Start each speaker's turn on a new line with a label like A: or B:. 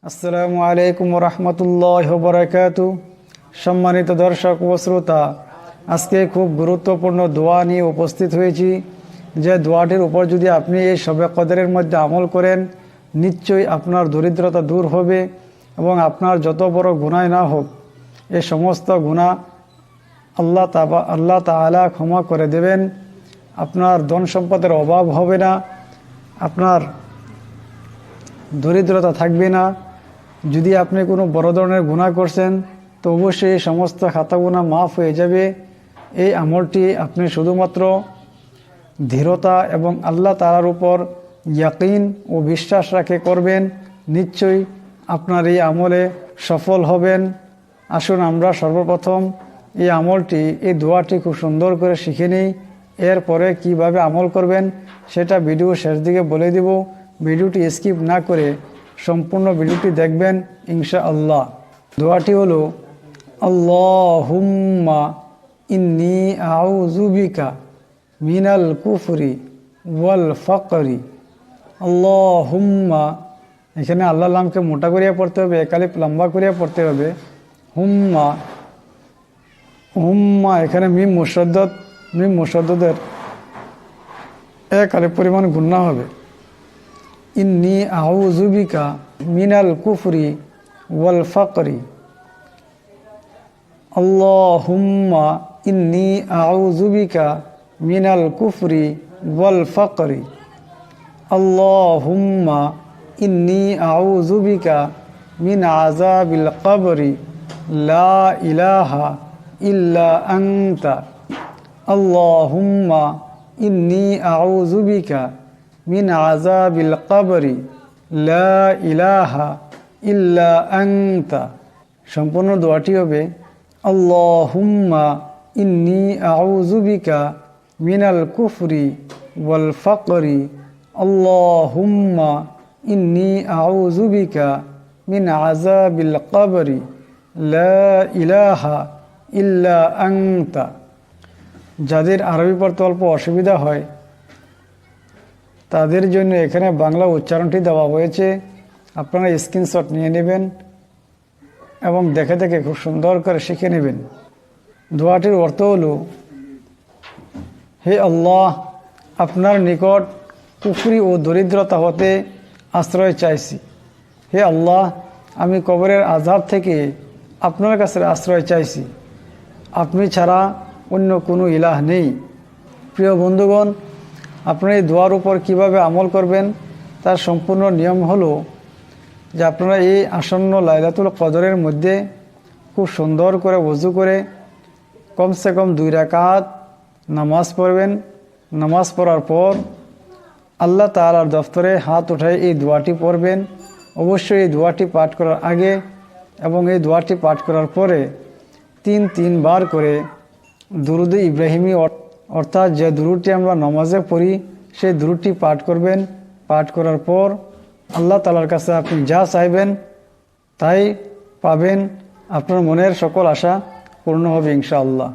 A: আসসালামু আলাইকুম রহমতুল্লাহ বারাকাতু। সম্মানিত দর্শক ও শ্রোতা, আজকে খুব গুরুত্বপূর্ণ দোয়া নিয়ে উপস্থিত হয়েছি। যে দোয়াটির উপর যদি আপনি এই শবে কদরের মধ্যে আমল করেন, নিশ্চয়ই আপনার দরিদ্রতা দূর হবে এবং আপনার যত বড় গুনাহ না হোক, এই সমস্ত গুনাহ আল্লাহ তাআলা ক্ষমা করে দেবেন। আপনার ধন সম্পদের অভাব হবে না, আপনার দরিদ্রতা থাকবে না। যদি আপনি কোনো বড় ধরনের গুনাহ করছেন, তো অবশ্যই এই সমস্ত খাতা গুনাহ মাফ হয়ে যাবে। এই আমলটি আপনি শুধুমাত্র দৃঢ়তা এবং আল্লাহ তাআলার উপর ইয়াকিন ও বিশ্বাস রাখে করবেন, নিশ্চয়ই আপনার এই আমলে সফল হবেন। আসুন আমরা সর্বপ্রথম এই আমলটি, এই দোয়াটি খুব সুন্দর করে শিখে নিই। এরপরে কিভাবে আমল করবেন সেটা ভিডিও শেষ দিকে বলে দিব। ভিডিওটি স্কিপ না করে সম্পূর্ণ ভিডিওটি দেখবেন ইনশাআল্লাহ। দোয়াটি হলো, আল্লাহুম্মা ইন্নী আউযু বিকা মিনাল কুফরি ওয়াল ফাকরি। আল্লাহুম্মা, এখানে আল্লাহ নামকে মোটা করিয়া পড়তে হবে, একালিপ লম্বা করিয়া পড়তে হবে। হুম্মা, হুম্মা এখানে মিম মুশাদ্দাদের এক আলিফ পরিমাণ গুণনা হবে। ইন্নী আউযু বিকা মিনাল কুফরি ওয়াল ফাকরি। আল্লাহুম্মা ইন্নী আউযু বিকা মিনাল কুফরি ওয়াল ফাকরি। আল্লাহুম্মা ইন্নী আউযু বিকা মিন আযাবিল কবরি লা ইলাহা ইল্লা আনতা। আল্লাহুম্মা ইন্নী আউযু বিকা মিন আযাবিল কবরি লা ইলাহা ইল্লা আনতা। সম্পূর্ণ দোয়াটি হবে, আল্লাহুম্মা ইন্নী আউযু বিকা মিনাল কুফরি ওয়াল ফাকরি। আল্লাহুম্মা ইন্নী আউযু বিকা মিন আযাবিল কবরি লা ইলাহা ইল্লা আনতা। যাদের আরবি পড়তে অল্প অসুবিধা হয়, তাদের জন্য এখানে বাংলা উচ্চারণটি দেওয়া হয়েছে। আপনারা স্ক্রিনশট নিয়ে নেবেন এবং দেখে দেখে খুব সুন্দর করে শিখে নেবেন। দোয়াটির অর্থ হলো, হে আল্লাহ, আপনার নিকট কুফরি ও দরিদ্রতা হতে আশ্রয় চাইছি। হে আল্লাহ, আমি কবরের আযাব থেকে আপনার কাছে আশ্রয় চাইছি। আপনি ছাড়া অন্য কোনো ইলাহ নেই। প্রিয় বন্ধুগণ, আপনারা এই দোয়ার উপর কীভাবে আমল করবেন তার সম্পূর্ণ নিয়ম হলো যে আপনারা এই আসন্ন লাইলাতুল কদরের মধ্যে খুব সুন্দর করে ওযু করে কমসে কম 2 রাকাত নামাজ পড়বেন। নামাজ পড়ার পর আল্লাহ তাআলার দফতরে হাত উঠায় এই দোয়াটি পড়বেন। অবশ্যই এই দোয়াটি পাঠ করার আগে এবং এই দোয়াটি পাঠ করার পরে 3 বার করে দুরুদে ইব্রাহিমী, অর্থাৎ যে দুরুদটি আমরা নামাজে পড়ি সেই দুরুদটি পাঠ করবেন। পাঠ করার পর আল্লাহ তাআলার কাছে আপনি যা চাইবেন তাই পাবেন। আপনার মনের সকল আশা পূর্ণ হবে ইনশাআল্লাহ।